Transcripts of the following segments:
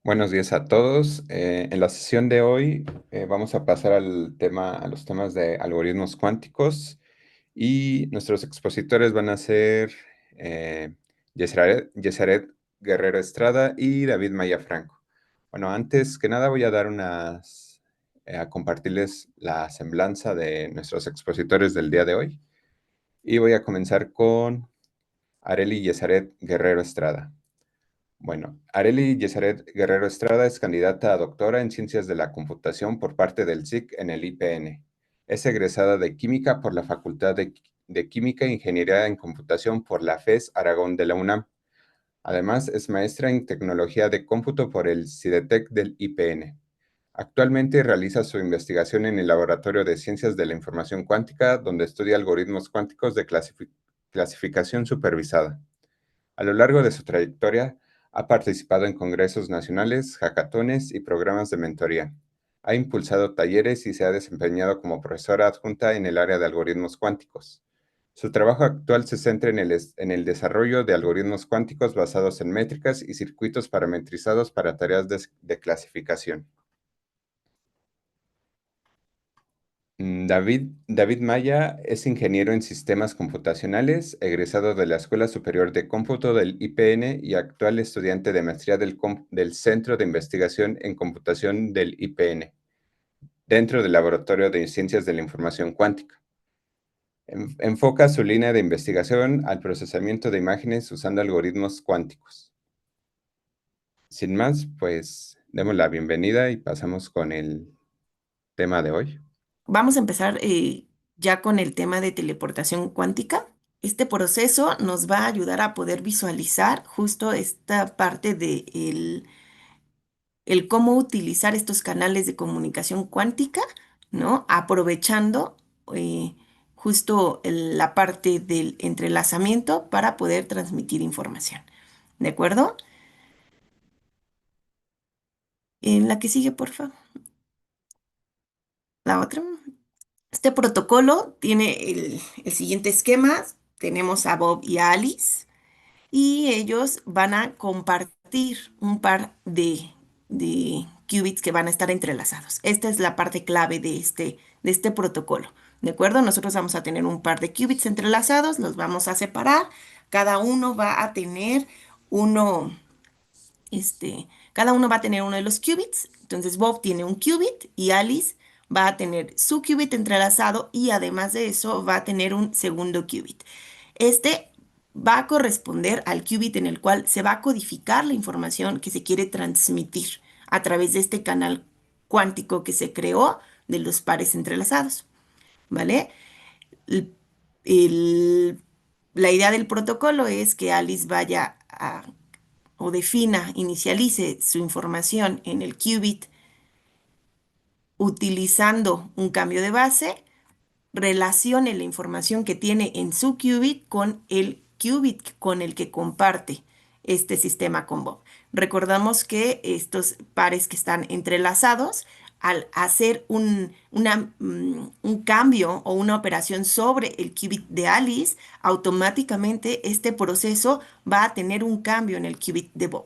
Buenos días a todos. En la sesión de hoy vamos a pasar a los temas de algoritmos cuánticos y nuestros expositores van a ser eh, Yesaret Guerrero Estrada y David Maya Franco. Bueno, antes que nada voy a a compartirles la semblanza de nuestros expositores del día de hoy y voy a comenzar con Areli Yesaret Guerrero Estrada. Bueno, Arely Yesaret Guerrero Estrada es candidata a doctora en Ciencias de la Computación por parte del SIC en el IPN. Es egresada de Química por la Facultad de Química e Ingeniería en Computación por la FES Aragón de la UNAM. Además, es maestra en Tecnología de Cómputo por el CIDETEC del IPN. Actualmente realiza su investigación en el Laboratorio de Ciencias de la Información Cuántica, donde estudia algoritmos cuánticos de clasificación supervisada. A lo largo de su trayectoria, ha participado en congresos nacionales, hackatones y programas de mentoría. Ha impulsado talleres y se ha desempeñado como profesora adjunta en el área de algoritmos cuánticos. Su trabajo actual se centra en el desarrollo de algoritmos cuánticos basados en métricas y circuitos parametrizados para tareas de clasificación. David Maya es ingeniero en sistemas computacionales, egresado de la Escuela Superior de Cómputo del IPN y actual estudiante de maestría del Centro de Investigación en Computación del IPN, dentro del Laboratorio de Ciencias de la Información Cuántica. Enfoca su línea de investigación al procesamiento de imágenes usando algoritmos cuánticos. Sin más, pues demos la bienvenida y pasamos con el tema de hoy. Vamos a empezar ya con el tema de teleportación cuántica. Este proceso nos va a ayudar a poder visualizar justo esta parte de el cómo utilizar estos canales de comunicación cuántica, ¿no? Aprovechando eh, justo la parte del entrelazamiento para poder transmitir información. ¿De acuerdo? En la que sigue, por favor. La otra. Este protocolo tiene el siguiente esquema. Tenemos a Bob y a Alice y ellos van a compartir un par de qubits que van a estar entrelazados. Esta es la parte clave de este protocolo. ¿De acuerdo? Nosotros vamos a tener un par de qubits entrelazados, los vamos a separar. Cada uno va a tener uno, cada uno va a tener uno de los qubits. Entonces Bob tiene un qubit y Alice va a tener su qubit entrelazado y además de eso va a tener un segundo qubit. Este va a corresponder al qubit en el cual se va a codificar la información que se quiere transmitir a través de este canal cuántico que se creó de los pares entrelazados, ¿vale? El- el- la idea del protocolo es que Alice vaya o defina, inicialice su información en el qubit utilizando un cambio de base, relacione la información que tiene en su qubit con el qubit con el que comparte este sistema con Bob. Recordamos que estos pares que están entrelazados, al hacer un cambio o una operación sobre el qubit de Alice, automáticamente este proceso va a tener un cambio en el qubit de Bob.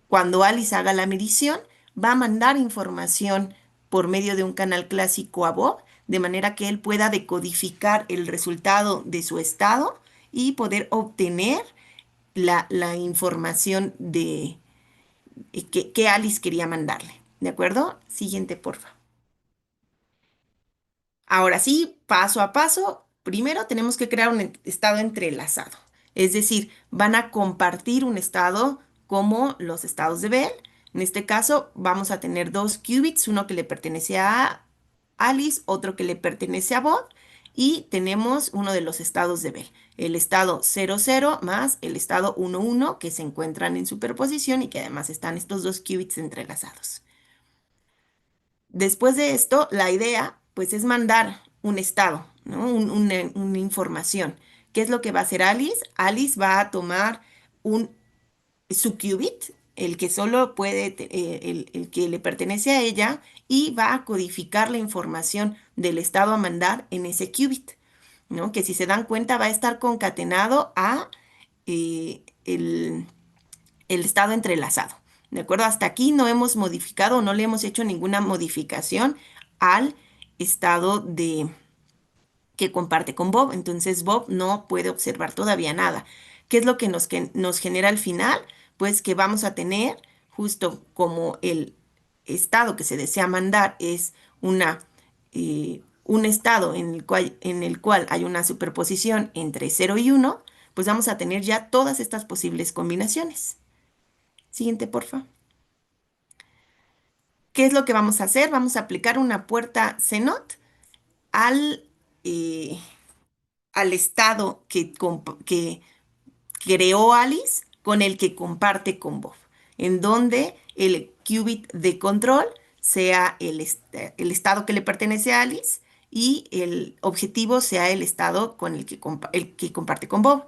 Cuando Alice haga la medición, va a mandar información por medio de un canal clásico a Bob, de manera que él pueda decodificar el resultado de su estado y poder obtener la información que Alice quería mandarle. ¿De acuerdo? Siguiente, porfa. Ahora sí, paso a paso, primero tenemos que crear un estado entrelazado. Es decir, van a compartir un estado como los estados de Bell. En este caso, vamos a tener dos qubits, uno que le pertenece a Alice, otro que le pertenece a Bob, y tenemos uno de los estados de Bell, el estado 00 más el estado 11 que se encuentran en superposición y que además están estos dos qubits entrelazados. Después de esto, la idea, pues, es mandar un estado, ¿no? Una información. ¿Qué es lo que va a hacer Alice? Alice va a tomar un, su qubit, el que solo puede, el que le pertenece a ella, y va a codificar la información del estado a mandar en ese qubit, ¿no? Que si se dan cuenta va a estar concatenado a el estado entrelazado. ¿De acuerdo? Hasta aquí no hemos modificado, no le hemos hecho ninguna modificación al estado de que comparte con Bob. Entonces Bob no puede observar todavía nada. ¿Qué es lo que nos genera al final? Pues que vamos a tener, justo como el estado que se desea mandar es un estado en el cual hay una superposición entre 0 y 1, pues vamos a tener ya todas estas posibles combinaciones. Siguiente, porfa. ¿Qué es lo que vamos a hacer? Vamos a aplicar una puerta CNOT al, eh, al estado que creó Alice con el que comparte con Bob, en donde el qubit de control sea el estado que le pertenece a Alice y el objetivo sea el estado con el que comparte con Bob.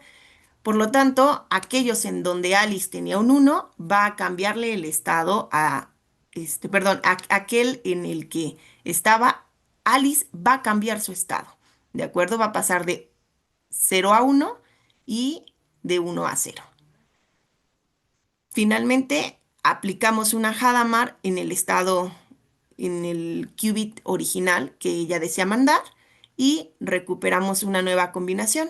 Por lo tanto, aquellos en donde Alice tenía un 1 va a cambiarle el estado perdón, aquel en el que estaba Alice va a cambiar su estado. ¿De acuerdo? Va a pasar de 0 a 1 y de 1 a 0. Finalmente, aplicamos una Hadamard en el estado, en el qubit original que ella desea mandar y recuperamos una nueva combinación.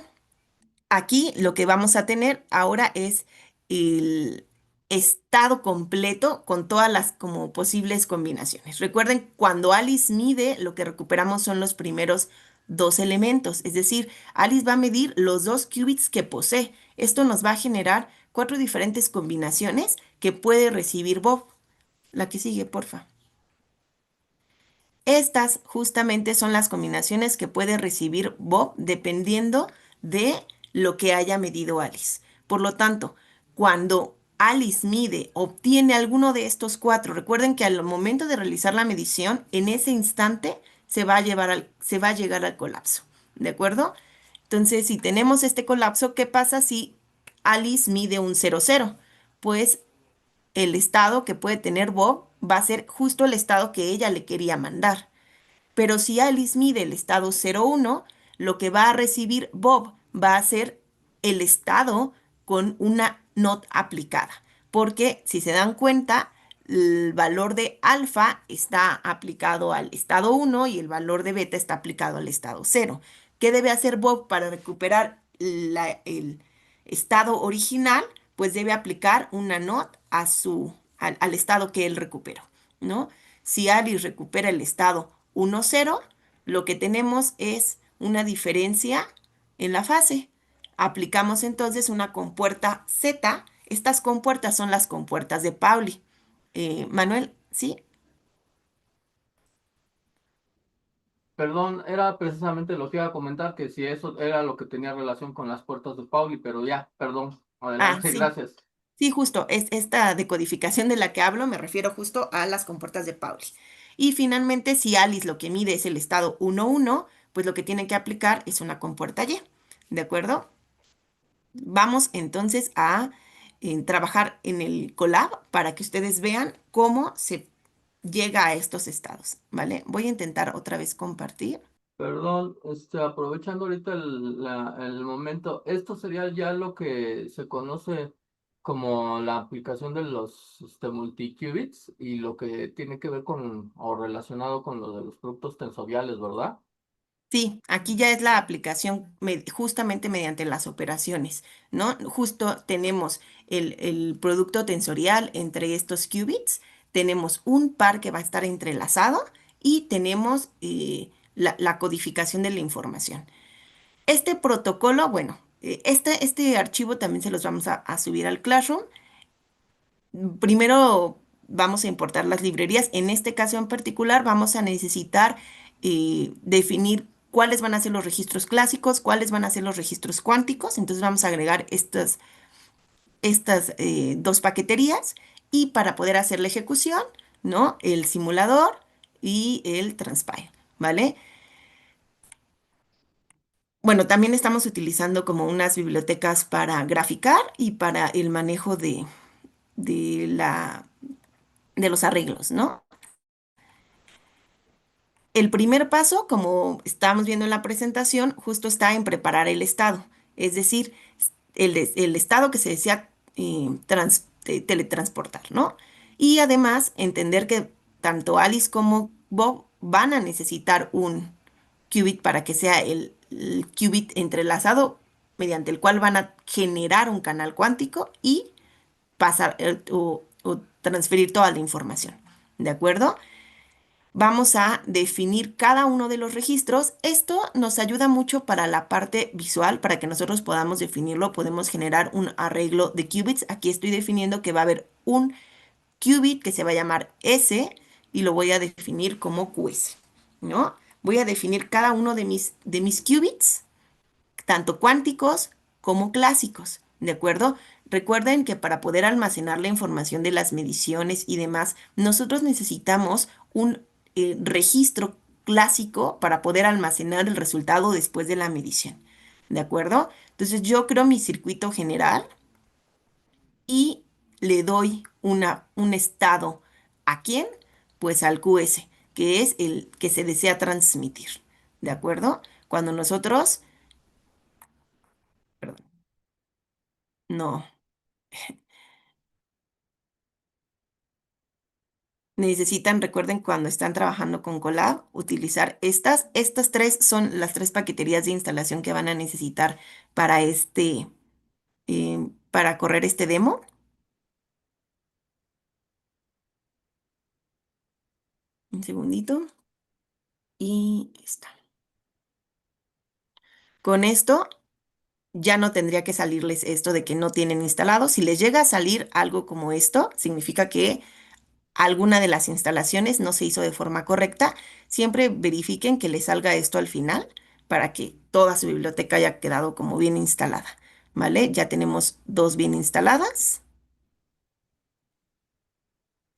Aquí lo que vamos a tener ahora es el estado completo con todas las como posibles combinaciones. Recuerden, cuando Alice mide, lo que recuperamos son los primeros dos elementos, es decir, Alice va a medir los dos qubits que posee. Esto nos va a generar cuatro diferentes combinaciones que puede recibir Bob. La que sigue, porfa. Estas justamente son las combinaciones que puede recibir Bob dependiendo de lo que haya medido Alice. Por lo tanto, cuando Alice mide, obtiene alguno de estos cuatro, recuerden que al momento de realizar la medición, en ese instante se va a llegar al colapso. ¿De acuerdo? Entonces, si tenemos este colapso, ¿qué pasa si Alice mide un 0, 0? Pues el estado que puede tener Bob va a ser justo el estado que ella le quería mandar. Pero si Alice mide el estado 0, 1, lo que va a recibir Bob va a ser el estado con una NOT aplicada. Porque si se dan cuenta, el valor de alfa está aplicado al estado 1 y el valor de beta está aplicado al estado 0. ¿Qué debe hacer Bob para recuperar el estado original? Pues debe aplicar una NOT al estado que él recuperó, ¿no? Si Alice recupera el estado 1, 0, lo que tenemos es una diferencia en la fase. Aplicamos entonces una compuerta Z. Estas compuertas son las compuertas de Pauli. Manuel, ¿sí? Perdón, era precisamente lo que iba a comentar, que si eso era lo que tenía relación con las puertas de Pauli, pero ya, perdón, Ah, adelante, sí. gracias. Sí, justo. Esta decodificación de la que hablo me refiero justo a las compuertas de Pauli. Y finalmente, si Alice lo que mide es el estado 1, 1, pues lo que tiene que aplicar es una compuerta Y. ¿De acuerdo? Vamos entonces a trabajar en el Colab para que ustedes vean cómo se llega a estos estados, ¿vale? Voy a intentar otra vez compartir. Perdón, aprovechando ahorita el momento, esto sería ya lo que se conoce como la aplicación de los multiqubits y lo que tiene que ver con o relacionado con lo de los productos tensoriales, ¿verdad? Sí, aquí ya es la aplicación justamente mediante las operaciones, ¿no? Justo tenemos el producto tensorial entre estos qubits, tenemos un par que va a estar entrelazado y tenemos la codificación de la información. Este protocolo, bueno, este archivo también se los vamos a subir al Classroom. Primero vamos a importar las librerías. En este caso en particular vamos a necesitar definir cuáles van a ser los registros clásicos, cuáles van a ser los registros cuánticos. Entonces vamos a agregar estas dos paqueterías y para poder hacer la ejecución, ¿no? El simulador y el transpile, ¿vale? Bueno, también estamos utilizando como unas bibliotecas para graficar y para el manejo de de los arreglos, ¿no? El primer paso, como estábamos viendo en la presentación, justo está en preparar el estado, es decir, el estado que se desea teletransportar, ¿no? Y además entender que tanto Alice como Bob van a necesitar un qubit para que sea el qubit entrelazado mediante el cual van a generar un canal cuántico y pasar o transferir toda la información. ¿De acuerdo? Vamos a definir cada uno de los registros. Esto nos ayuda mucho para la parte visual, para que nosotros podamos definirlo. Podemos generar un arreglo de qubits. Aquí estoy definiendo que va a haber un qubit que se va a llamar S y lo voy a definir como QS, ¿no? Voy a definir cada uno de mis qubits, tanto cuánticos como clásicos, ¿de acuerdo? Recuerden que para poder almacenar la información de las mediciones y demás, nosotros necesitamos un registro clásico para poder almacenar el resultado después de la medición, ¿de acuerdo? Entonces yo creo mi circuito general y le doy un estado. ¿A quién? Pues al QS, que es el que se desea transmitir, ¿de acuerdo? Cuando nosotros, perdón, no. Necesitan, recuerden, cuando están trabajando con Colab, utilizar estas. Estas tres son las tres paqueterías de instalación que van a necesitar para para correr este demo. Un segundito. Y está. Con esto ya no tendría que salirles esto de que no tienen instalado. Si les llega a salir algo como esto, significa que alguna de las instalaciones no se hizo de forma correcta. Siempre verifiquen que les salga esto al final para que toda su biblioteca haya quedado como bien instalada, ¿vale? Ya tenemos dos bien instaladas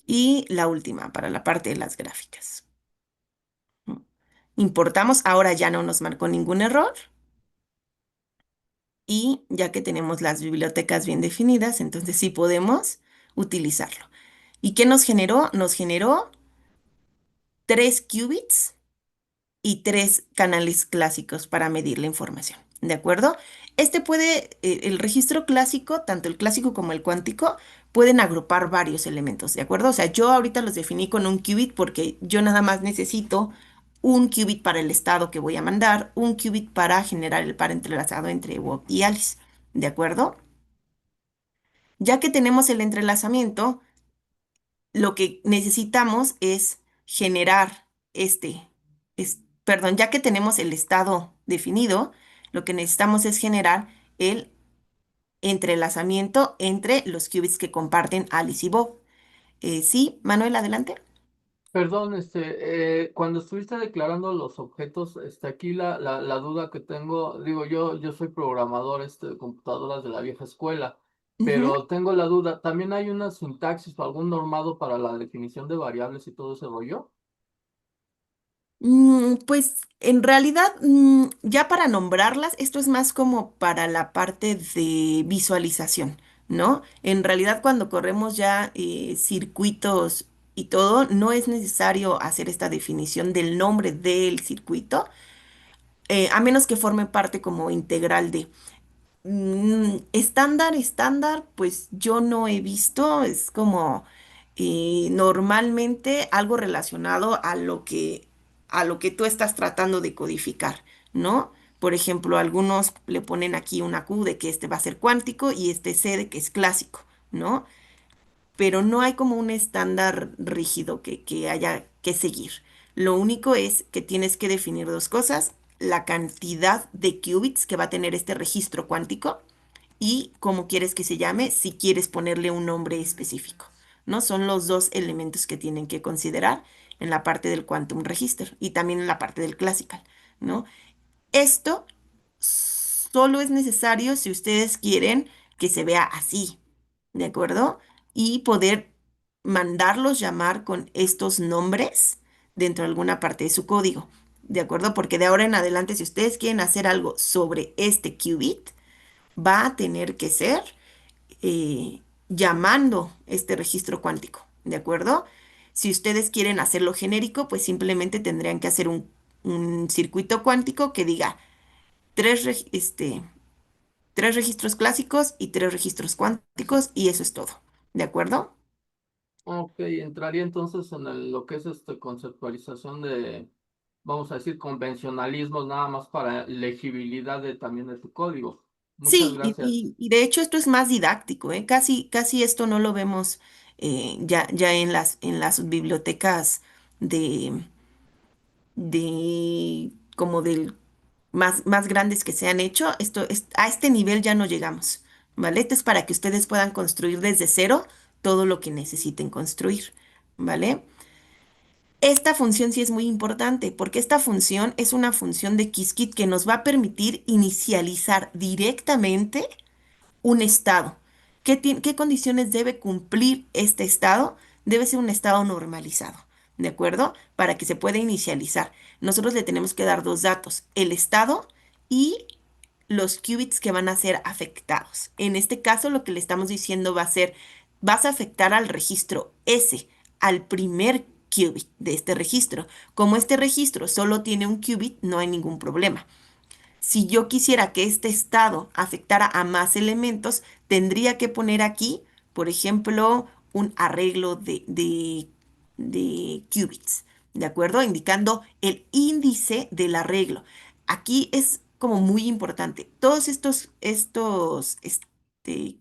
y la última para la parte de las gráficas. ¿No? Importamos, ahora ya no nos marcó ningún error y ya que tenemos las bibliotecas bien definidas, entonces sí podemos utilizarlo. ¿Y qué nos generó? Nos generó 3 qubits y 3 canales clásicos para medir la información. ¿De acuerdo? El registro clásico, tanto el clásico como el cuántico, pueden agrupar varios elementos. ¿De acuerdo? O sea, yo ahorita los definí con un qubit porque yo nada más necesito un qubit para el estado que voy a mandar, un qubit para generar el par entrelazado entre Bob y Alice. ¿De acuerdo? Ya que tenemos el entrelazamiento, lo que necesitamos es generar perdón, ya que tenemos el estado definido, lo que necesitamos es generar el entrelazamiento entre los qubits que comparten Alice y Bob. Sí, Manuel, adelante. Perdón, cuando estuviste declarando los objetos, aquí la duda que tengo, digo, yo soy programador, de computadoras de la vieja escuela, Ujú. pero tengo la duda, ¿también hay una sintaxis o algún normado para la definición de variables y todo ese rollo? Pues en realidad, ya para nombrarlas, esto es más como para la parte de visualización, ¿no? En realidad, cuando corremos ya circuitos y todo, no es necesario hacer esta definición del nombre del circuito, a menos que forme parte como integral de. Estándar, pues yo no he visto, es como normalmente algo relacionado a lo que tú estás tratando de codificar, ¿no? Por ejemplo, algunos le ponen aquí una Q de que este va a ser cuántico y este C de que es clásico, ¿no? Pero no hay como un estándar rígido que haya que seguir. Lo único es que tienes que definir dos cosas, la cantidad de qubits que va a tener este registro cuántico y cómo quieres que se llame si quieres ponerle un nombre específico, ¿no? Son los dos elementos que tienen que considerar en la parte del Quantum Register y también en la parte del Classical, ¿no? Esto solo es necesario si ustedes quieren que se vea así, ¿de acuerdo? Y poder mandarlos llamar con estos nombres dentro de alguna parte de su código, ¿de acuerdo? Porque de ahora en adelante, si ustedes quieren hacer algo sobre este qubit, va a tener que ser llamando este registro cuántico, ¿de acuerdo? Si ustedes quieren hacerlo genérico, pues simplemente tendrían que hacer un circuito cuántico que diga tres, tres registros clásicos y tres registros cuánticos y eso es todo, ¿de acuerdo? Ok, entraría entonces en lo que es conceptualización de, vamos a decir, convencionalismos nada más para legibilidad también de tu código. Muchas Sí, gracias. y de hecho esto es más didáctico, ¿eh? Casi esto no lo vemos ya en las bibliotecas de, como del más grandes que se han hecho. A este nivel ya no llegamos, ¿vale? Esto es para que ustedes puedan construir desde cero todo lo que necesiten construir, ¿vale? Esta función sí es muy importante porque esta función es una función de Qiskit que nos va a permitir inicializar directamente un estado. ¿Qué condiciones debe cumplir este estado? Debe ser un estado normalizado, ¿de acuerdo? Para que se pueda inicializar. Nosotros le tenemos que dar dos datos, el estado y los qubits que van a ser afectados. En este caso, lo que le estamos diciendo va a ser, vas a afectar al registro S, al primer qubit de este registro. Como este registro solo tiene un qubit, no hay ningún problema. Si yo quisiera que este estado afectara a más elementos, tendría que poner aquí, por ejemplo, un arreglo de qubits, ¿de acuerdo? Indicando el índice del arreglo. Aquí es como muy importante. Todos estos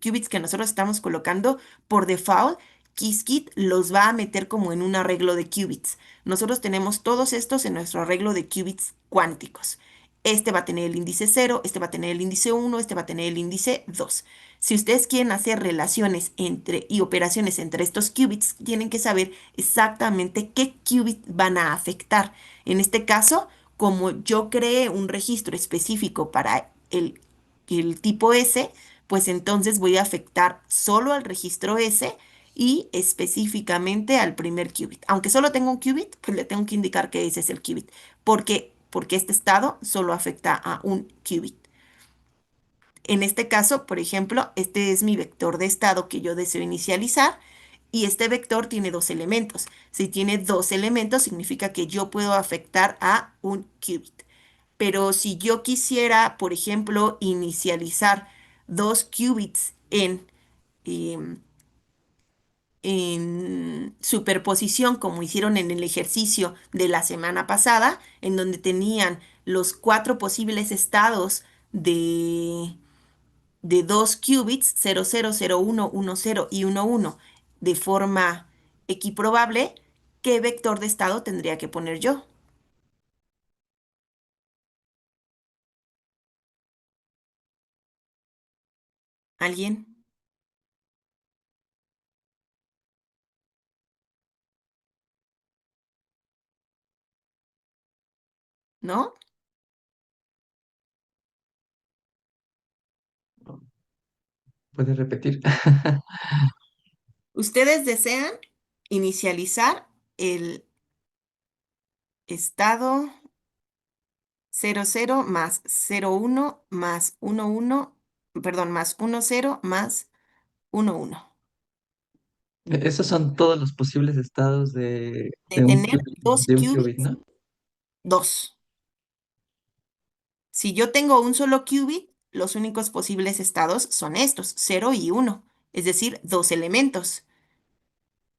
qubits que nosotros estamos colocando por default, Qiskit los va a meter como en un arreglo de qubits. Nosotros tenemos todos estos en nuestro arreglo de qubits cuánticos. Este va a tener el índice 0, este va a tener el índice 1, este va a tener el índice 2. Si ustedes quieren hacer relaciones entre y operaciones entre estos qubits, tienen que saber exactamente qué qubit van a afectar. En este caso, como yo creé un registro específico para el tipo S, pues entonces voy a afectar solo al registro S y específicamente al primer qubit. Aunque solo tengo un qubit, pues le tengo que indicar que ese es el qubit. Porque este estado solo afecta a un qubit. En este caso, por ejemplo, este es mi vector de estado que yo deseo inicializar y este vector tiene dos elementos. Si tiene dos elementos, significa que yo puedo afectar a un qubit. Pero si yo quisiera, por ejemplo, inicializar dos qubits em, en superposición, como hicieron en el ejercicio de la semana pasada, en donde tenían los cuatro posibles estados de dos qubits, 00, 01, 10 y 11, de forma equiprobable, ¿qué vector de estado tendría que poner yo? ¿Alguien? ¿No? ¿Puedes repetir? Ustedes desean inicializar el estado 00 más 01 más 11, perdón, más 10 más 11. Esos son todos los posibles estados De de un tener qubit, dos de un qubit, qubits, ¿no? dos. Si yo tengo un solo qubit, los únicos posibles estados son estos, 0 y 1, es decir, dos elementos.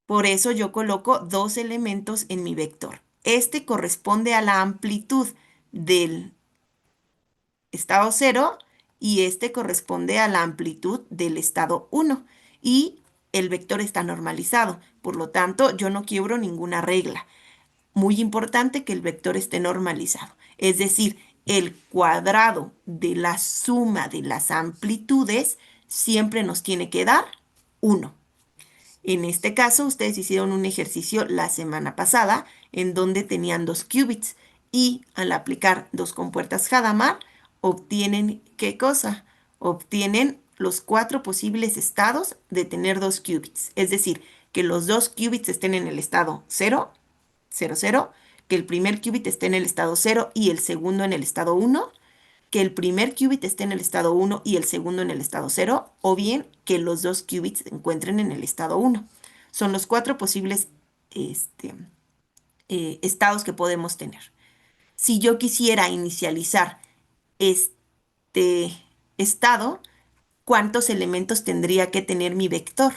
Por eso yo coloco dos elementos en mi vector. Este corresponde a la amplitud del estado 0 y este corresponde a la amplitud del estado 1. Y el vector está normalizado. Por lo tanto, yo no quiebro ninguna regla. Muy importante que el vector esté normalizado. Es decir, el cuadrado de la suma de las amplitudes siempre nos tiene que dar 1. En este caso, ustedes hicieron un ejercicio la semana pasada en donde tenían dos qubits y al aplicar dos compuertas Hadamard obtienen ¿qué cosa? Obtienen los cuatro posibles estados de tener dos qubits. Es decir, que los dos qubits estén en el estado 0, 0, 0, que el primer qubit esté en el estado 0 y el segundo en el estado 1, que el primer qubit esté en el estado 1 y el segundo en el estado 0, o bien que los dos qubits se encuentren en el estado 1. Son los cuatro posibles este, estados que podemos tener. Si yo quisiera inicializar este estado, ¿cuántos elementos tendría que tener mi vector?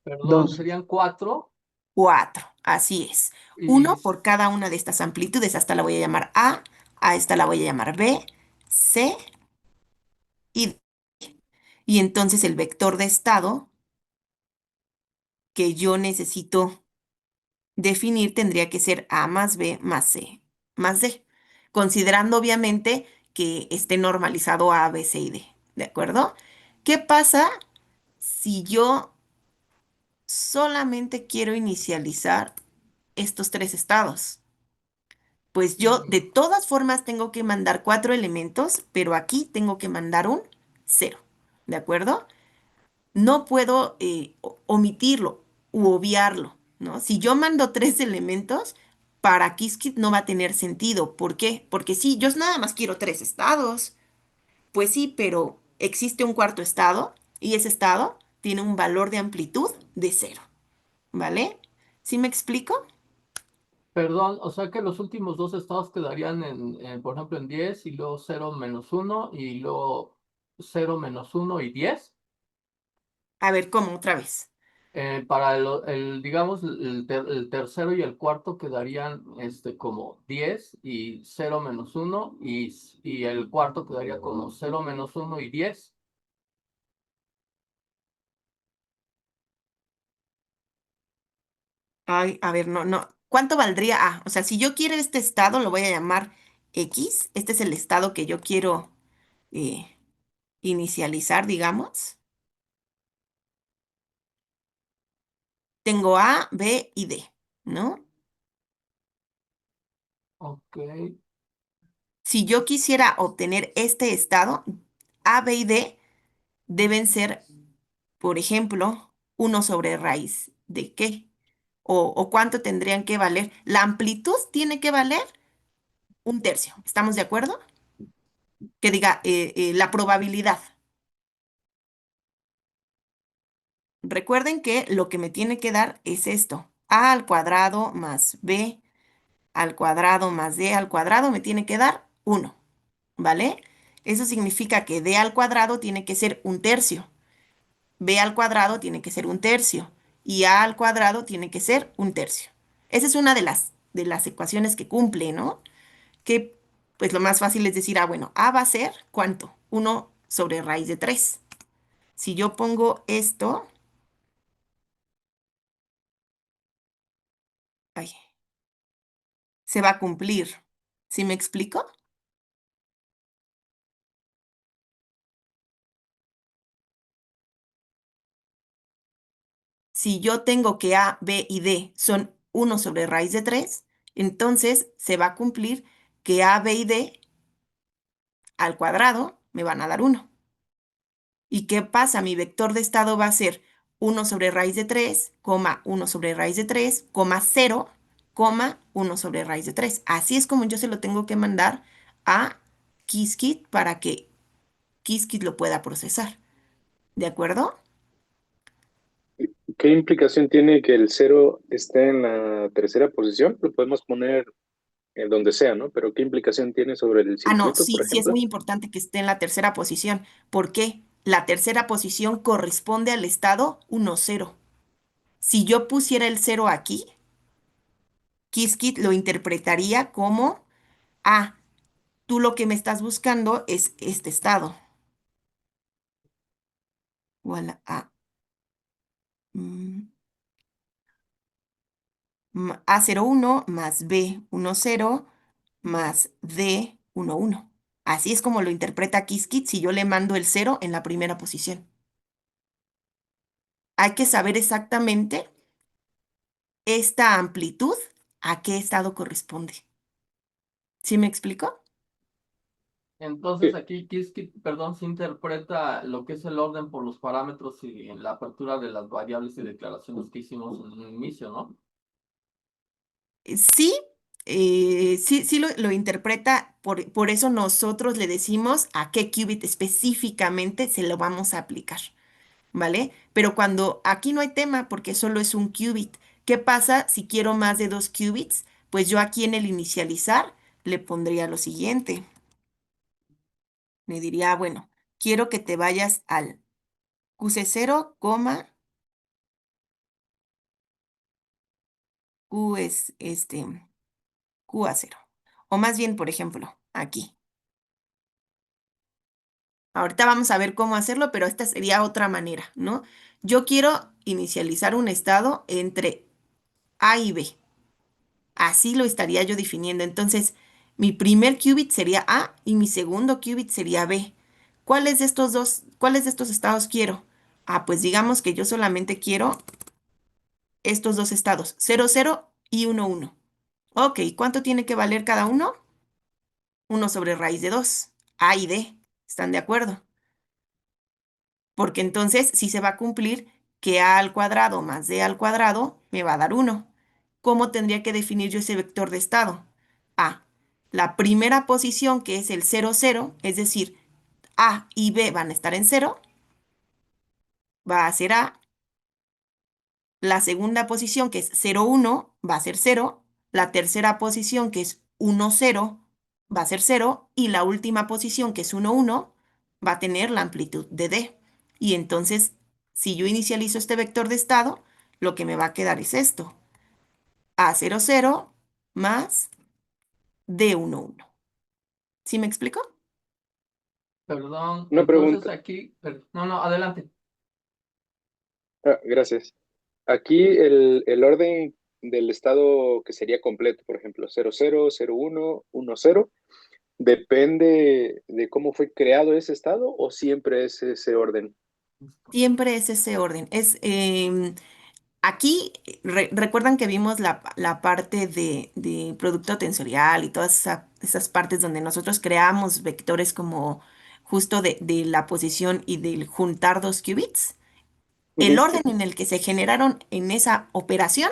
Perdón, Dos. serían 4 4, así es. y Uno por cada una de estas amplitudes. A esta la voy a llamar a esta la voy a llamar B, C y D. Y entonces el vector de estado que yo necesito definir tendría que ser A más B más C más D, considerando obviamente que esté normalizado A, B, C y D. ¿De acuerdo? ¿Qué pasa si yo solamente quiero inicializar estos tres estados? Pues yo de mm, todas formas tengo que mandar 4 elementos, pero aquí tengo que mandar un 0. ¿De acuerdo? No puedo omitirlo u obviarlo, ¿no? Si yo mando 3 elementos, para Qiskit no va a tener sentido. ¿Por qué? Porque sí, yo nada más quiero 3 estados. Pues sí, pero existe un cuarto estado y ese estado tiene un valor de amplitud de 0. ¿Vale? ¿Sí me explico? perdón, o sea que los últimos dos estados quedarían por ejemplo, en 10 y luego 0 - 1 y luego 0 - 1 y 10. A ver, ¿cómo? Otra vez. Para digamos, el tercero y el cuarto quedarían como 10 y 0 - 1 y el cuarto quedaría como 0 - 1 y 10. Ay, a ver, no, no. ¿Cuánto valdría A? O sea, si yo quiero este estado, lo voy a llamar X. Este es el estado que yo quiero eh, inicializar, digamos. Tengo A, B y D, ¿no? Ok, Si yo quisiera obtener este estado, A, B y D deben ser, por ejemplo, 1 sobre raíz de qué. O cuánto tendrían que valer. La amplitud tiene que valer 1/3. ¿Estamos de acuerdo? Que diga la probabilidad. Recuerden que lo que me tiene que dar es esto. A al cuadrado más B al cuadrado más D al cuadrado me tiene que dar 1, ¿vale? Eso significa que D al cuadrado tiene que ser 1/3, B al cuadrado tiene que ser 1/3 y A al cuadrado tiene que ser 1/3. Esa es una de las ecuaciones que cumple, ¿no? Que pues lo más fácil es decir, bueno, A va a ser ¿cuánto? 1 sobre raíz de 3. Si yo pongo esto, ay, se va a cumplir. ¿Sí me explico? Si yo tengo que A, B y D son 1 sobre raíz de 3, entonces se va a cumplir que A, B y D al cuadrado me van a dar 1. ¿Y qué pasa? Mi vector de estado va a ser 1 sobre raíz de 3, 1 sobre raíz de 3, 0, 1 sobre raíz de 3. Así es como yo se lo tengo que mandar a Qiskit para que Qiskit lo pueda procesar. ¿De acuerdo? ¿Qué implicación tiene que el cero esté en la tercera posición? Lo podemos poner en donde sea, ¿no? Pero ¿qué implicación tiene sobre el Ah, no, circuito, por sí, sí es ejemplo? muy importante que esté en la tercera posición. ¿Por qué? La tercera posición corresponde al estado 1, 0. Si yo pusiera el 0 aquí, Qiskit lo interpretaría como, tú lo que me estás buscando es este estado. Voilà, mm, A01 más B10 más D11. Así es como lo interpreta Qiskit si yo le mando el 0 en la primera posición. Hay que saber exactamente esta amplitud a qué estado corresponde. ¿Sí me explico? entonces Sí. aquí Qiskit, perdón, se interpreta lo que es el orden por los parámetros y en la apertura de las variables y declaraciones que hicimos en un inicio, ¿no? Sí, sí, sí lo interpreta, por eso nosotros le decimos a qué qubit específicamente se lo vamos a aplicar, ¿vale? Pero cuando aquí no hay tema porque solo es un qubit, ¿qué pasa si quiero más de 2 qubits? Pues yo aquí en el inicializar le pondría lo siguiente. Le diría, bueno, quiero que te vayas al QC0, Q es Q a 0. O más bien, por ejemplo, aquí. Ahorita vamos a ver cómo hacerlo, pero esta sería otra manera, ¿no? Yo quiero inicializar un estado entre A y B. Así lo estaría yo definiendo. Entonces, mi primer qubit sería A y mi segundo qubit sería B. ¿Cuáles de estos estados quiero? Ah, pues digamos que yo solamente quiero estos dos estados, 0, 0 y 1, 1. Ok, ¿cuánto tiene que valer cada uno? 1/2 A y D. ¿Están de acuerdo? Porque entonces sí se va a cumplir que A al cuadrado más D al cuadrado me va a dar 1. ¿Cómo tendría que definir yo ese vector de estado? A, la primera posición que es el 0, 0, es decir, A y B van a estar en 0, va a ser A. La segunda posición que es 0, 1 va a ser 0. La tercera posición que es 1, 0 va a ser 0. Y la última posición que es 1, 1 va a tener la amplitud de D. Y entonces, si yo inicializo este vector de estado, lo que me va a quedar es esto. A0, 0 más D1, 1. ¿Sí me explico? Perdón, Una entonces pregunta. aquí, no, no, adelante. Gracias. Aquí el orden del estado que sería completo, por ejemplo, 00, 01, 10, ¿depende de cómo fue creado ese estado o siempre es ese orden? Siempre es ese orden. Aquí, recuerdan que vimos la parte de producto tensorial y todas esas partes donde nosotros creamos vectores como justo de la posición y del juntar dos qubits. El Ujú. orden en el que se generaron en esa operación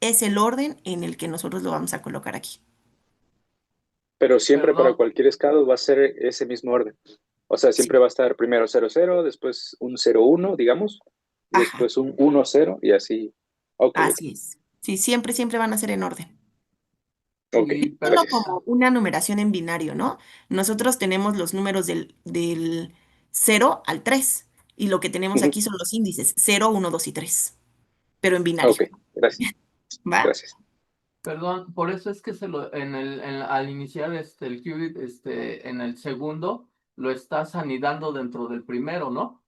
es el orden en el que nosotros lo vamos a colocar aquí. Pero siempre para Perdón, cualquier estado va a ser ese mismo orden. O sea, Sí. siempre va a estar primero 00, después un 01, digamos, y Ajá, después un 10 y así. Ok, ok, así es. Sí, siempre, siempre van a ser en orden. ok, y Solo gracias. como una numeración en binario, ¿no? Nosotros tenemos los números del 0 al 3 y lo que tenemos Ujú. aquí son los índices 0, 1, 2 y 3, pero en binario, Ok, gracias, ¿va? gracias. perdón, por eso es que al iniciar el qubit, en el segundo, lo estás anidando dentro del primero, ¿no?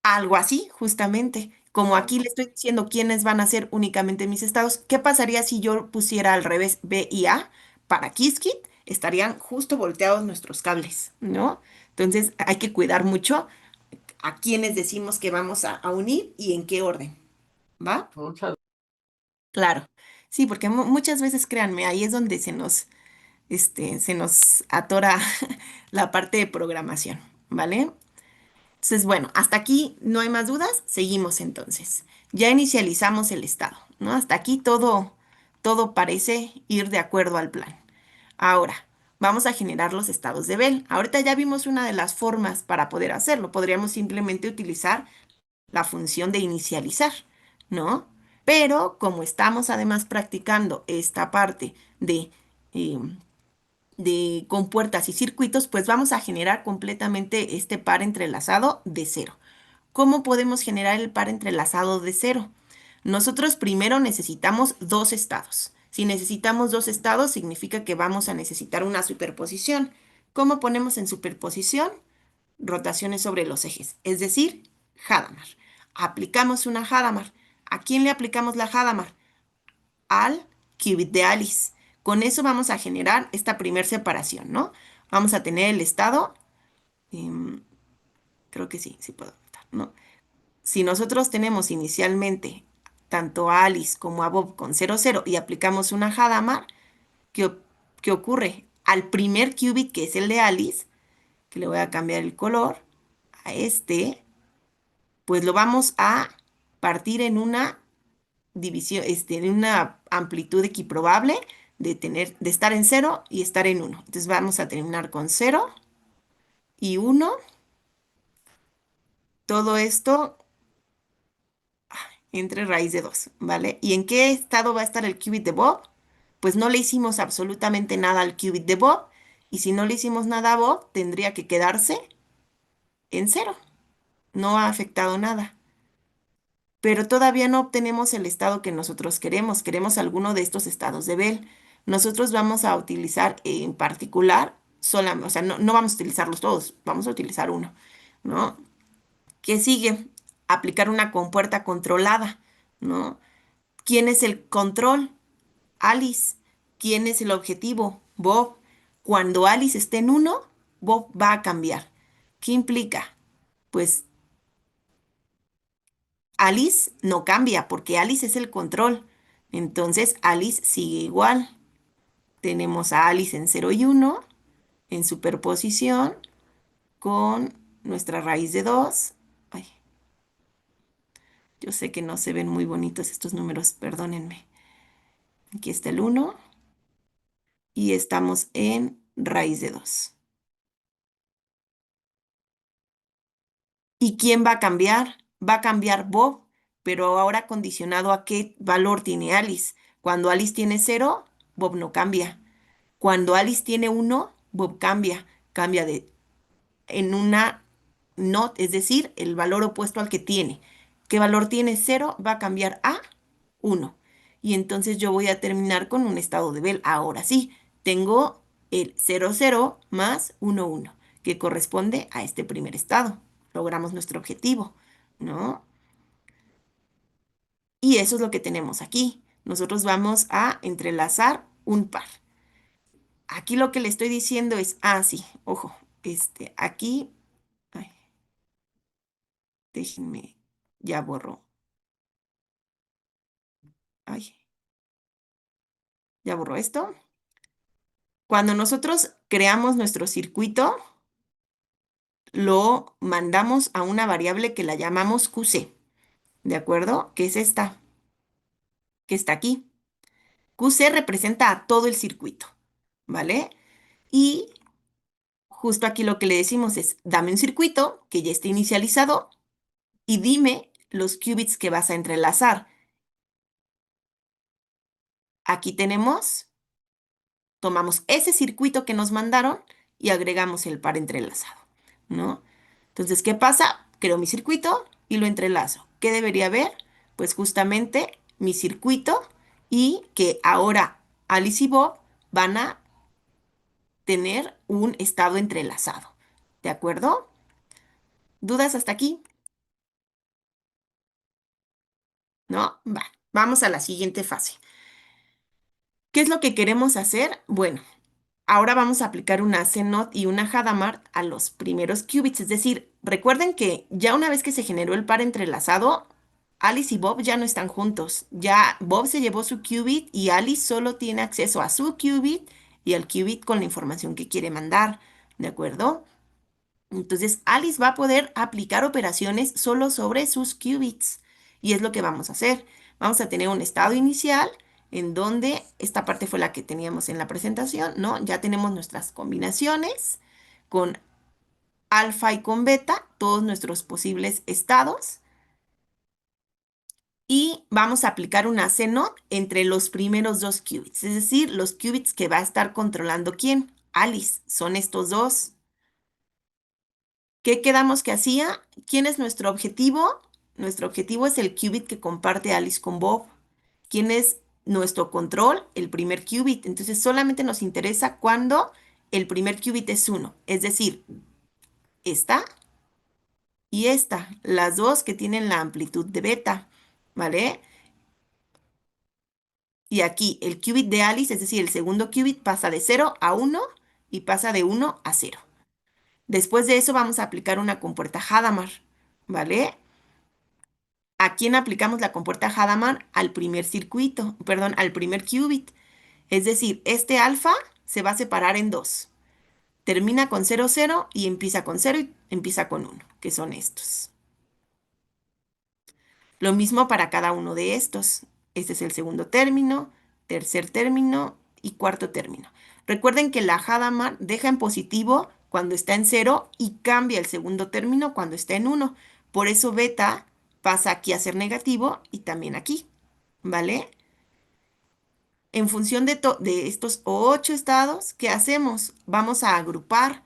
Algo así, justamente. Como Ah, aquí le estoy diciendo quiénes van a ser únicamente mis estados, ¿qué pasaría si yo pusiera al revés B y A para Qiskit? Estarían justo volteados nuestros cables, ¿no? Entonces hay que cuidar mucho a quiénes decimos que vamos a unir y en qué orden, ¿va? muchas Claro, sí, porque muchas veces, créanme, ahí es donde se nos atora la parte de programación, ¿vale? Entonces, bueno, hasta aquí no hay más dudas, seguimos entonces. Ya inicializamos el estado, ¿no? Hasta aquí todo parece ir de acuerdo al plan. Ahora, vamos a generar los estados de Bell. Ahorita ya vimos una de las formas para poder hacerlo. Podríamos simplemente utilizar la función de inicializar, ¿no? Pero como estamos además practicando esta parte eh, de compuertas y circuitos, pues vamos a generar completamente este par entrelazado de cero. ¿Cómo podemos generar el par entrelazado de cero? Nosotros primero necesitamos dos estados. Si necesitamos dos estados, significa que vamos a necesitar una superposición. ¿Cómo ponemos en superposición? Rotaciones sobre los ejes, es decir, Hadamard. Aplicamos una Hadamard. ¿A quién le aplicamos la Hadamard? Al qubit de Alice. Con eso vamos a generar esta primer separación, ¿no? Vamos a tener el estado, em, creo que sí, sí puedo anotar, ¿no? Si nosotros tenemos inicialmente tanto a Alice como a Bob con 0, 0 y aplicamos una Hadamard, ¿qué, qué ocurre? Al primer qubit, que es el de Alice, que le voy a cambiar el color a este, pues lo vamos a partir en una división, en una amplitud equiprobable de estar en 0 y estar en 1. Entonces vamos a terminar con 0 y 1. Todo esto entre raíz de 2, ¿vale? ¿Y en qué estado va a estar el qubit de Bob? Pues no le hicimos absolutamente nada al qubit de Bob. Y si no le hicimos nada a Bob, tendría que quedarse en 0. No ha afectado nada. pero todavía no obtenemos el estado que nosotros queremos. Queremos alguno de estos estados de Bell. Nosotros vamos a utilizar en particular, o sea, no vamos a utilizarlos todos, vamos a utilizar uno, ¿no? ¿Qué sigue? Aplicar una compuerta controlada, ¿no? ¿Quién es el control? Alice. ¿Quién es el objetivo? Bob. Cuando Alice esté en uno, Bob va a cambiar. ¿Qué implica? Pues Alice no cambia porque Alice es el control. Entonces Alice sigue igual. Tenemos a Alice en 0 y 1 en superposición con nuestra raíz de 2. Ay, yo sé que no se ven muy bonitos estos números, perdónenme. Aquí está el 1 y estamos en raíz de 2. ¿Y quién va a cambiar? Va a cambiar Bob, pero ahora condicionado a qué valor tiene Alice. Cuando Alice tiene 0, Bob no cambia. Cuando Alice tiene 1, Bob cambia en una not, es decir, el valor opuesto al que tiene. ¿Qué valor tiene 0? Va a cambiar a 1. Y entonces yo voy a terminar con un estado de Bell. Ahora sí, tengo el 0, 0 más 1, 1, que corresponde a este primer estado. Logramos nuestro objetivo, ¿no? Y eso es lo que tenemos aquí. Nosotros vamos a entrelazar un par. Aquí lo que le estoy diciendo es, sí, ojo, aquí, ay, déjenme, ya borro, ay, ya borro esto. Cuando nosotros creamos nuestro circuito, lo mandamos a una variable que la llamamos QC, ¿de acuerdo? Que es esta, que está aquí. QC representa a todo el circuito, ¿vale? Y justo aquí lo que le decimos es, dame un circuito que ya esté inicializado y dime los qubits que vas a entrelazar. Aquí tomamos ese circuito que nos mandaron y agregamos el par entrelazado, ¿no? Entonces, ¿qué pasa? Creo mi circuito y lo entrelazo. ¿Qué debería haber? Pues justamente mi circuito y que ahora Alice y Bob van a tener un estado entrelazado. ¿De acuerdo? ¿Dudas hasta aquí? ¿No? Vamos a la siguiente fase. ¿Qué es lo que queremos hacer? Bueno, ahora vamos a aplicar una CNOT y una Hadamard a los primeros qubits. Es decir, recuerden que ya una vez que se generó el par entrelazado, Alice y Bob ya no están juntos. Ya Bob se llevó su qubit y Alice solo tiene acceso a su qubit y al qubit con la información que quiere mandar. ¿De acuerdo? Entonces, Alice va a poder aplicar operaciones solo sobre sus qubits. Y es lo que vamos a hacer. Vamos a tener un estado inicial en donde esta parte fue la que teníamos en la presentación, ¿no? Ya tenemos nuestras combinaciones con alfa y con beta, todos nuestros posibles estados. Y vamos a aplicar una CNOT entre los primeros dos qubits, es decir, los qubits que va a estar controlando ¿quién? Alice, son estos dos. ¿Qué quedamos que hacía? ¿Quién es nuestro objetivo? Nuestro objetivo es el qubit que comparte Alice con Bob. ¿Quién es nuestro control? El primer qubit. Entonces solamente nos interesa cuando el primer qubit es 1. Es decir, esta y esta, las dos que tienen la amplitud de beta, ¿vale? Y aquí el qubit de Alice, es decir, el segundo qubit pasa de 0 a 1 y pasa de 1 a 0. Después de eso vamos a aplicar una compuerta Hadamard, ¿vale? ¿A quién aplicamos la compuerta Hadamard? Al primer circuito, perdón, al primer qubit. Es decir, este alfa se va a separar en dos. Termina con 0, 0 y empieza con 0 y empieza con 1, que son estos. Lo mismo para cada uno de estos. Este es el segundo término, tercer término y cuarto término. Recuerden que la Hadamard deja en positivo cuando está en 0 y cambia el segundo término cuando está en 1. Por eso beta pasa aquí a ser negativo y también aquí, ¿vale? En función de estos 8 estados, ¿qué hacemos? Vamos a agrupar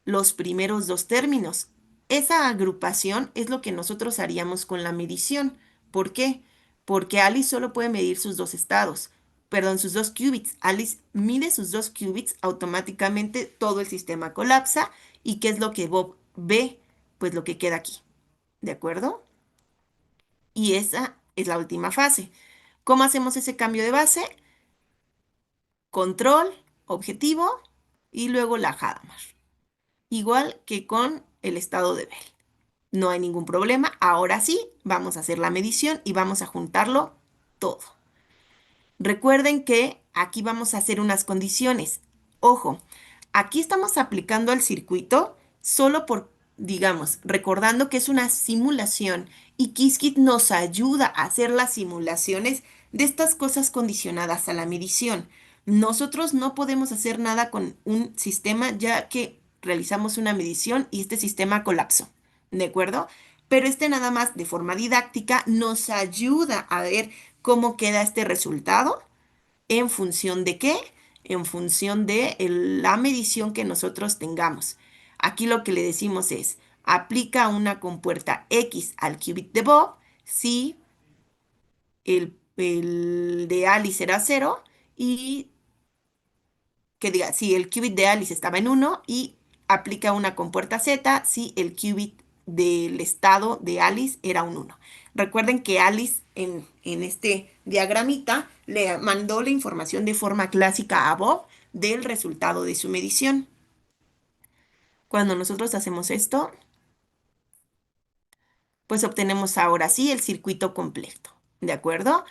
los primeros dos términos. Esa agrupación es lo que nosotros haríamos con la medición, ¿Por qué? Porque Alice solo puede medir sus dos estados, perdón, sus dos qubits. Alice mide sus dos qubits, automáticamente todo el sistema colapsa. ¿Y qué es lo que Bob ve? Pues lo que queda aquí, ¿de acuerdo? Y esa es la última fase. ¿Cómo hacemos ese cambio de base? Control, objetivo y luego la Hadamard. Igual que con el estado de Bell. No hay ningún problema. Ahora sí, vamos a hacer la medición y vamos a juntarlo todo. Recuerden que aquí vamos a hacer unas condiciones. Ojo, aquí estamos aplicando el circuito solo por, digamos, recordando que es una simulación y Qiskit nos ayuda a hacer las simulaciones de estas cosas condicionadas a la medición. Nosotros no podemos hacer nada con un sistema ya que realizamos una medición y este sistema colapsó, ¿de acuerdo? Pero este nada más de forma didáctica nos ayuda a ver cómo queda este resultado en función de qué, en función de la medición que nosotros tengamos. Aquí lo que le decimos es, aplica una compuerta X al qubit de Bob si el de Alice era 0 y que diga, si el qubit de Alice estaba en 1 y aplica una compuerta Z si el qubit del estado de Alice era un 1. Recuerden que Alice en este diagramita le mandó la información de forma clásica a Bob del resultado de su medición. Cuando nosotros hacemos esto, pues obtenemos ahora sí el circuito completo, ¿de acuerdo?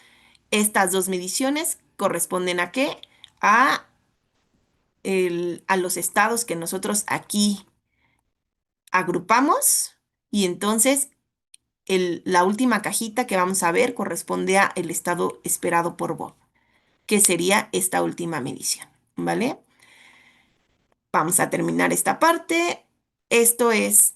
Estas dos mediciones corresponden ¿a qué? A los estados que nosotros aquí agrupamos y entonces la última cajita que vamos a ver corresponde a el estado esperado por Bob, que sería esta última medición, ¿vale? Vamos a terminar esta parte. Esto es,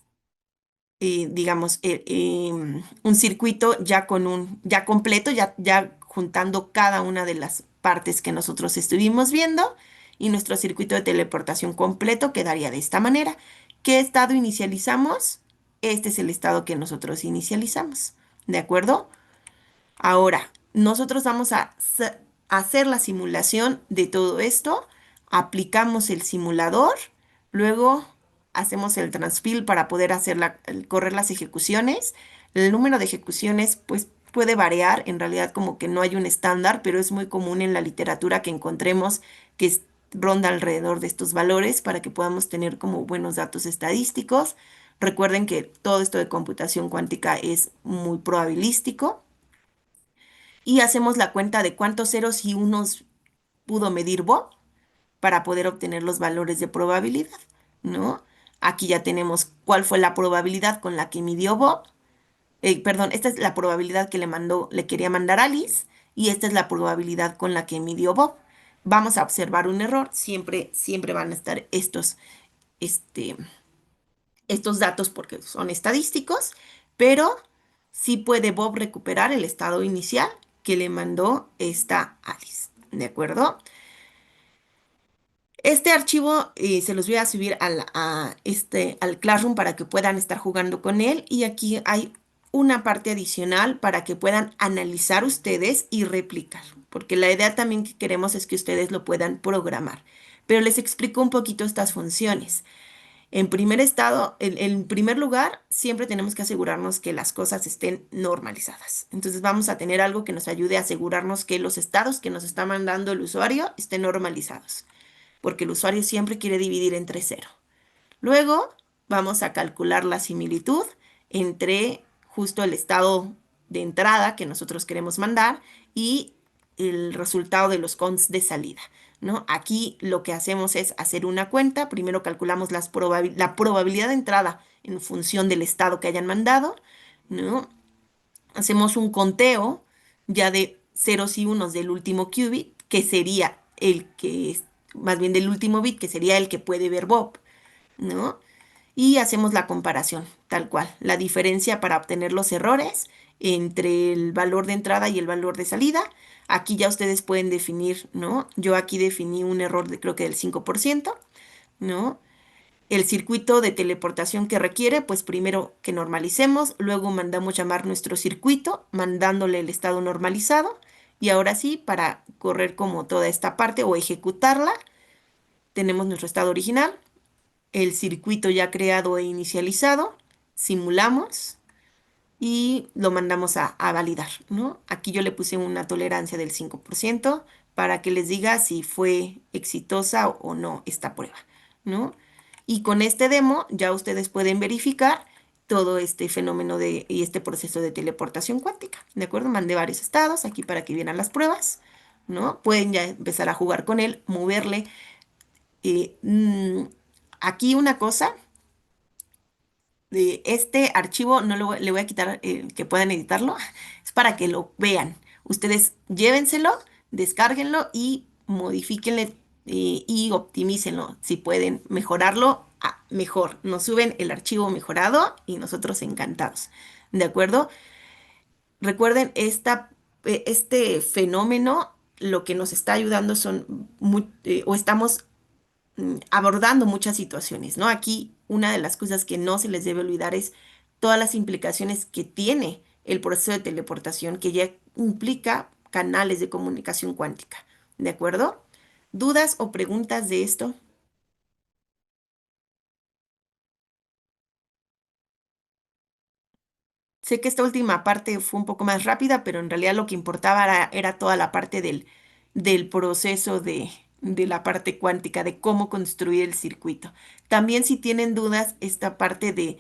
digamos, un circuito ya completo, ya juntando cada una de las partes que nosotros estuvimos viendo y nuestro circuito de teleportación completo quedaría de esta manera. ¿Qué estado inicializamos? Este es el estado que nosotros inicializamos, ¿de acuerdo? Ahora, nosotros vamos a hacer la simulación de todo esto, aplicamos el simulador, luego hacemos el transfill para poder hacer correr las ejecuciones. El número de ejecuciones, pues, puede variar, en realidad como que no hay un estándar, pero es muy común en la literatura que encontremos que ronda alrededor de estos valores para que podamos tener como buenos datos estadísticos. Recuerden que todo esto de computación cuántica es muy probabilístico y hacemos la cuenta de cuántos ceros y unos pudo medir Bob para poder obtener los valores de probabilidad, ¿no? Aquí ya tenemos cuál fue la probabilidad con la que midió Bob. Perdón, esta es la probabilidad que le quería mandar Alice y esta es la probabilidad con la que midió Bob. Vamos a observar un error, siempre van a estar este, estos datos porque son estadísticos, pero sí puede Bob recuperar el estado inicial que le mandó esta Alice, ¿de acuerdo? Este archivo se los voy a subir al Classroom para que puedan estar jugando con él y aquí hay una parte adicional para que puedan analizar ustedes y replicar, porque la idea también que queremos es que ustedes lo puedan programar. Pero les explico un poquito estas funciones. En primer lugar, siempre tenemos que asegurarnos que las cosas estén normalizadas. Entonces vamos a tener algo que nos ayude a asegurarnos que los estados que nos está mandando el usuario estén normalizados, porque el usuario siempre quiere dividir entre cero. Luego vamos a calcular la similitud entre justo el estado de entrada que nosotros queremos mandar y el resultado de los cons de salida, ¿no? Aquí lo que hacemos es hacer una cuenta. Primero calculamos la probabilidad de entrada en función del estado que hayan mandado, ¿no? Hacemos un conteo ya de ceros y unos del último qubit, que sería el que es, más bien del último bit, que sería el que puede ver Bob, ¿no? Y hacemos la comparación, tal cual, la diferencia para obtener los errores entre el valor de entrada y el valor de salida. Aquí ya ustedes pueden definir, ¿no? Yo aquí definí un error de creo que del 5%, ¿no? el circuito de teleportación que requiere, pues primero que normalicemos, luego mandamos llamar nuestro circuito, mandándole el estado normalizado, y ahora sí, para correr como toda esta parte o ejecutarla, tenemos nuestro estado original, el circuito ya creado e inicializado, simulamos y lo mandamos a validar, ¿no? Aquí yo le puse una tolerancia del 5% para que les diga si fue exitosa o no esta prueba, ¿no? Y con este demo ya ustedes pueden verificar todo este fenómeno y este proceso de teleportación cuántica, ¿de acuerdo? Mandé varios estados aquí para que vieran las pruebas, ¿no? Pueden ya empezar a jugar con él, moverle. eh, mm, Aquí una cosa de este archivo no le voy a quitar que puedan editarlo, es para que lo vean. Ustedes llévenselo, descárguenlo y modifíquenle y optimícenlo. Si pueden mejorarlo, mejor. Nos suben el archivo mejorado y nosotros encantados. ¿De acuerdo? Recuerden, este fenómeno lo que nos está ayudando son, o estamos abordando muchas situaciones, ¿no? Aquí una de las cosas que no se les debe olvidar es todas las implicaciones que tiene el proceso de teleportación, que ya implica canales de comunicación cuántica, ¿de acuerdo? ¿Dudas o preguntas de esto? Sé que esta última parte fue un poco más rápida, pero en realidad lo que importaba era toda la parte del proceso de la parte cuántica, de cómo construir el circuito. También si tienen dudas, esta parte de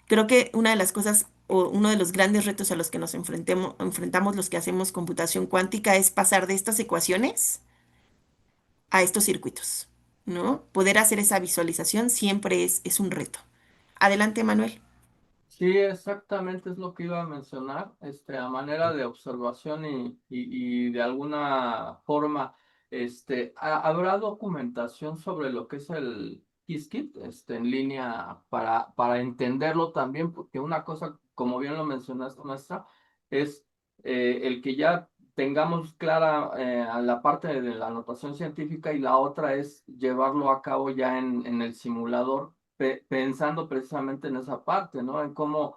creo que una de las cosas o uno de los grandes retos a los que nos enfrentamos los que hacemos computación cuántica es pasar de estas ecuaciones a estos circuitos, ¿no? Poder hacer esa visualización siempre es un reto. Adelante, Manuel. Sí, exactamente es lo que iba a mencionar, a manera de observación y de alguna forma, habrá documentación sobre lo que es el Qiskit, en línea para entenderlo también, porque una cosa, como bien lo mencionaste, maestra, es el que ya tengamos clara a la parte de la anotación científica y la otra es llevarlo a cabo ya en el simulador pensando precisamente en esa parte, ¿no? En cómo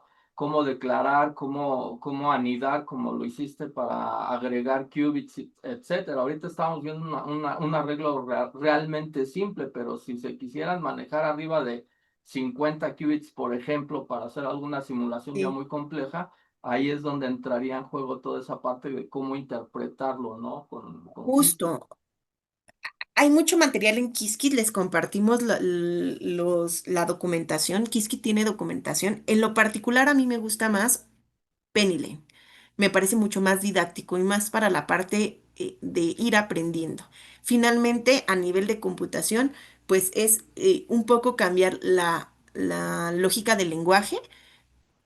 declarar, cómo anidar, como lo hiciste para agregar qubits, etcétera. Ahorita estamos viendo un arreglo realmente simple, pero si se quisieran manejar arriba de 50 qubits, por ejemplo, para hacer alguna simulación ya Sí. muy compleja, ahí es donde entraría en juego toda esa parte de cómo interpretarlo, ¿no? Con qubits. Justo. Hay mucho material en Qiskit, les compartimos la documentación. Qiskit tiene documentación. En lo particular, a mí me gusta más Penny. Me parece mucho más didáctico y más para la parte de ir aprendiendo. Finalmente, a nivel de computación, pues es un poco cambiar la lógica del lenguaje,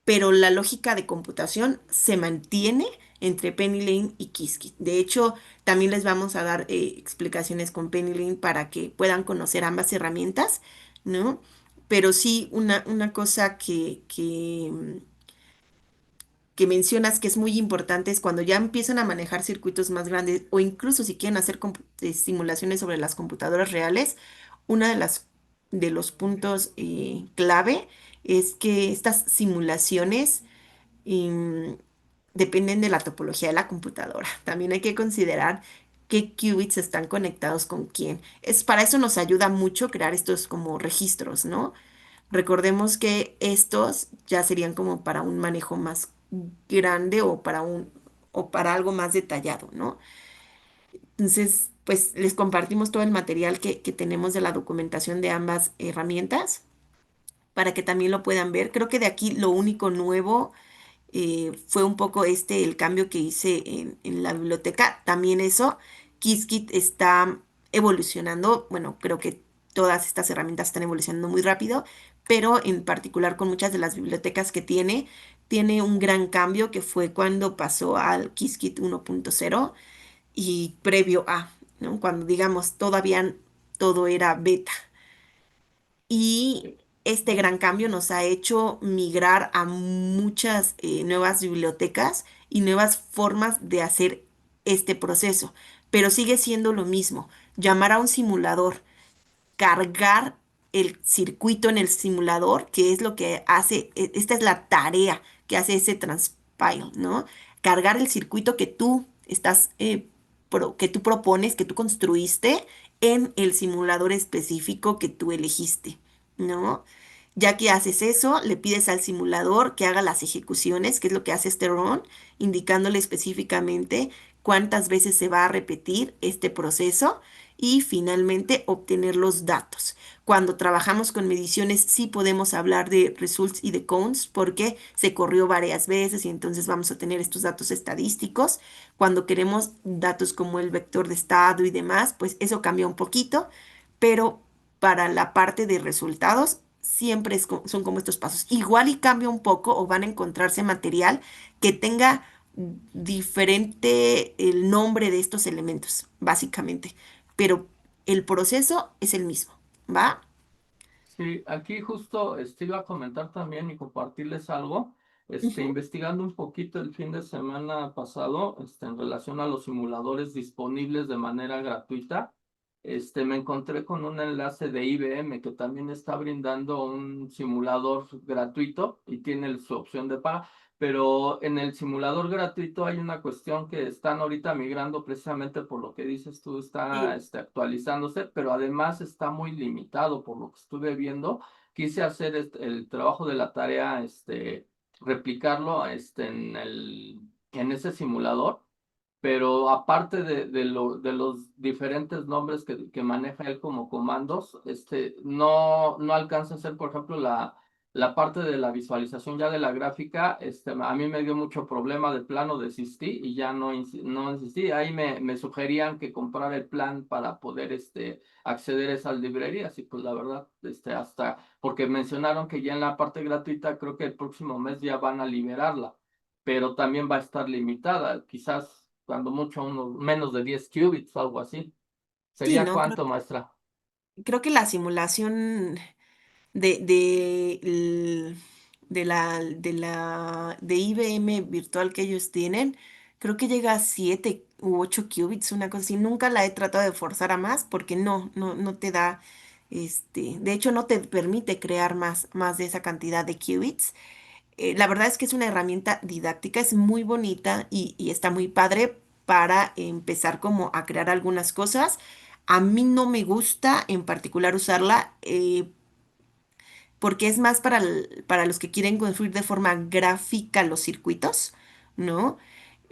pero la lógica de computación se mantiene entre PennyLane y Qiskit. De hecho, también les vamos a dar explicaciones con PennyLane para que puedan conocer ambas herramientas, ¿no? Pero sí, una cosa que mencionas que es muy importante es cuando ya empiezan a manejar circuitos más grandes o incluso si quieren hacer simulaciones sobre las computadoras reales, una de los puntos clave es que estas simulaciones em, dependen de la topología de la computadora. También hay que considerar qué qubits están conectados con quién. Para eso nos ayuda mucho crear estos como registros, ¿no? Recordemos que estos ya serían como para un manejo más grande o para algo más detallado, ¿no? Entonces, pues les compartimos todo el material que tenemos de la documentación de ambas herramientas para que también lo puedan ver. Creo que de aquí lo único nuevo fue un poco el cambio que hice en la biblioteca. También eso, Qiskit está evolucionando. Bueno, creo que todas estas herramientas están evolucionando muy rápido, pero en particular con muchas de las bibliotecas que tiene un gran cambio que fue cuando pasó al Qiskit 1.0 y previo a, ¿no? Cuando digamos todavía todo era beta. Y este gran cambio nos ha hecho migrar a muchas nuevas bibliotecas y nuevas formas de hacer este proceso. Pero sigue siendo lo mismo. Llamar a un simulador, cargar el circuito en el simulador, que es lo que hace, esta es la tarea que hace ese transpile, ¿no? Cargar el circuito que tú estás, que tú propones, que tú construiste en el simulador específico que tú elegiste, ¿no? Ya que haces eso, le pides al simulador que haga las ejecuciones, que es lo que hace este run, indicándole específicamente cuántas veces se va a repetir este proceso y finalmente obtener los datos. Cuando trabajamos con mediciones sí podemos hablar de results y de counts porque se corrió varias veces y entonces vamos a tener estos datos estadísticos. Cuando queremos datos como el vector de estado y demás, pues eso cambia un poquito, pero para la parte de resultados siempre son como estos pasos. Igual y cambia un poco o van a encontrarse material que tenga diferente el nombre de estos elementos, básicamente, pero el proceso es el mismo, ¿va? Sí, aquí justo iba a comentar también y compartirles algo. Ujú. Investigando un poquito el fin de semana pasado, en relación a los simuladores disponibles de manera gratuita, me encontré con un enlace de IBM que también está brindando un simulador gratuito y tiene su opción de paga. Pero en el simulador gratuito hay una cuestión que están ahorita migrando precisamente por lo que dices tú, está Sí, actualizándose, pero además está muy limitado por lo que estuve viendo. Quise hacer el trabajo de la tarea, replicarlo en ese simulador, pero aparte de los diferentes nombres que maneja él como comandos, no alcanza a hacer, por ejemplo, la parte de la visualización ya de la gráfica. A mí me dio mucho problema, de plano desistí y ya no insistí. Ahí me sugerían que comprara el plan para poder acceder a esas librerías y pues la verdad, hasta porque mencionaron que ya en la parte gratuita creo que el próximo mes ya van a liberarla, pero también va a estar limitada, quizás cuando mucho unos menos de 10 qubits o algo así. sí, ¿Sería no, cuánto, maestra? creo que la simulación de de IBM virtual que ellos tienen, creo que llega a 7 u 8 qubits, una cosa así. Nunca la he tratado de forzar a más porque no te da, de hecho no te permite crear más de esa cantidad de qubits. La verdad es que es una herramienta didáctica, es muy bonita y está muy padre para empezar como a crear algunas cosas. A mí no me gusta en particular usarla, porque es más para los que quieren construir de forma gráfica los circuitos, ¿no?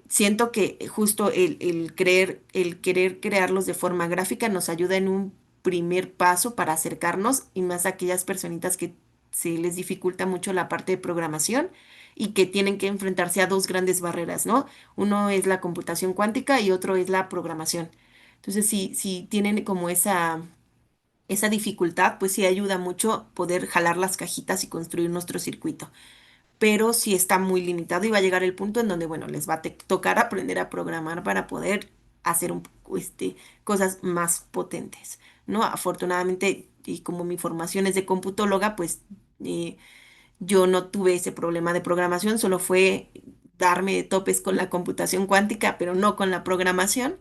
Siento que justo el querer crearlos de forma gráfica nos ayuda en un primer paso para acercarnos y más a aquellas personitas que se les dificulta mucho la parte de programación y que tienen que enfrentarse a dos grandes barreras, ¿no? Uno es la computación cuántica y otro es la programación. Entonces, si tienen como esa dificultad, pues sí ayuda mucho poder jalar las cajitas y construir nuestro circuito. Pero sí está muy limitado y va a llegar el punto en donde, bueno, les va a tocar aprender a programar para poder hacer cosas más potentes, ¿no? Afortunadamente, y como mi formación es de computóloga, pues eh, yo no tuve ese problema de programación, solo fue darme de topes con la computación cuántica, pero no con la programación.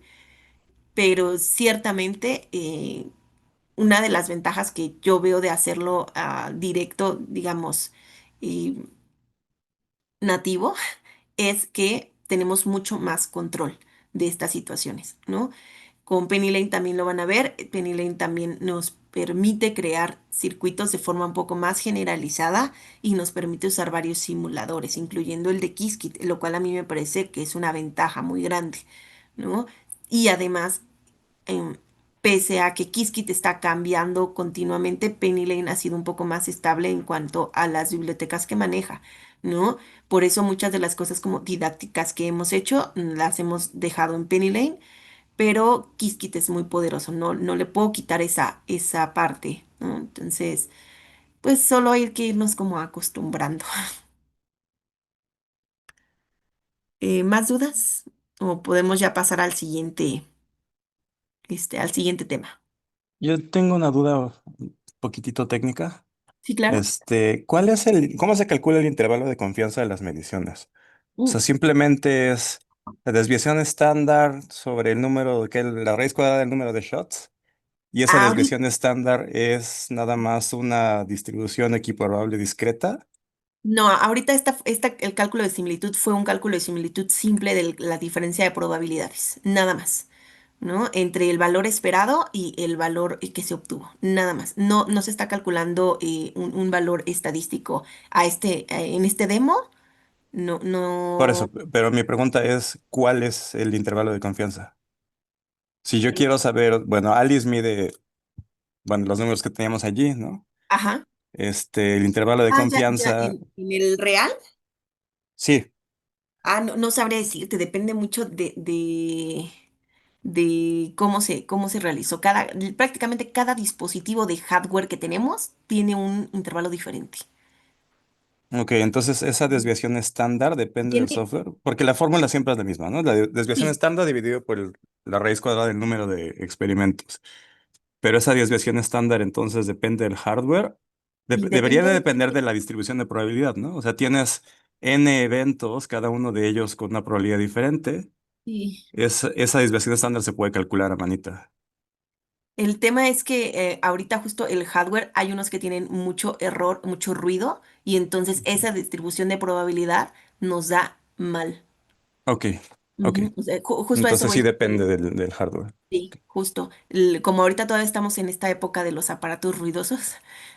Pero ciertamente una de las ventajas que yo veo de hacerlo directo, digamos, eh, nativo, es que tenemos mucho más control de estas situaciones, ¿no? Con PennyLane también lo van a ver. PennyLane también nos permite crear circuitos de forma un poco más generalizada y nos permite usar varios simuladores, incluyendo el de Qiskit, lo cual a mí me parece que es una ventaja muy grande, ¿no? Y además em, pese a que Qiskit está cambiando continuamente, PennyLane ha sido un poco más estable en cuanto a las bibliotecas que maneja, ¿no? Por eso muchas de las cosas como didácticas que hemos hecho las hemos dejado en PennyLane, pero Qiskit es muy poderoso, no le puedo quitar esa parte, ¿no? Entonces, pues solo hay que irnos como acostumbrando. ¿Más dudas? ¿O podemos ya pasar al siguiente tema? Yo tengo una duda un poquitito técnica. Sí, claro. ¿Cómo se calcula el intervalo de confianza de las mediciones? O sea, Mm. simplemente es la desviación estándar sobre el número, la raíz cuadrada del número de shots ¿Y esa Ahorita, desviación estándar es nada más una distribución equiparable discreta? no, ahorita el cálculo de similitud fue un cálculo de similitud simple de la diferencia de probabilidades, nada más, ¿no? Entre el valor esperado y el valor que se obtuvo, nada más. No, no se está calculando un valor estadístico en este demo, no, Por no. eso, pero mi pregunta es, ¿cuál es el intervalo de confianza? Si yo eh, quiero saber, bueno, Alice mide, bueno, los números que teníamos allí, ¿no? ajá. El intervalo de Ya, confianza, en el real. sí, No, no sabría decirte, depende mucho de cómo se realizó. Prácticamente cada dispositivo de hardware que tenemos tiene un intervalo diferente. ok, entonces esa Ujú. desviación estándar depende del Tiene, software, porque la fórmula siempre es la misma, ¿no? Desviación sí, estándar dividido por la raíz cuadrada del número de experimentos. Pero esa desviación estándar entonces depende del hardware. y Debería depende de de, depender de la distribución de probabilidad, ¿no? O sea, tienes n eventos, cada uno de ellos con una probabilidad diferente. sí. Esa desviación estándar se puede calcular a manita. El tema es que ahorita justo el hardware hay unos que tienen mucho error, mucho ruido, y entonces esa distribución de probabilidad nos da mal. Ok, ok. Ujú. O sea, justo a eso Entonces sí voy. depende del hardware. Sí, justo. Como ahorita todavía estamos en esta época de los aparatos ruidosos,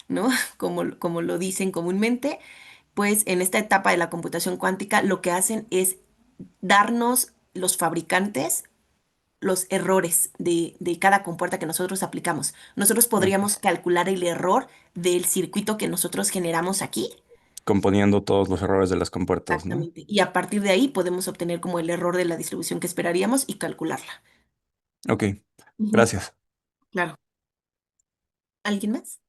¿no? Como lo dicen comúnmente, pues en esta etapa de la computación cuántica lo que hacen es darnos los fabricantes los errores de cada compuerta que nosotros aplicamos. Nosotros Ok. podríamos calcular el error del circuito que nosotros generamos aquí. Componiendo todos los errores de las compuertas, ¿no? Exactamente. Y a partir de ahí podemos obtener como el error de la distribución que esperaríamos y calcularla. Ok, Ujú. gracias. Claro. ¿Alguien más?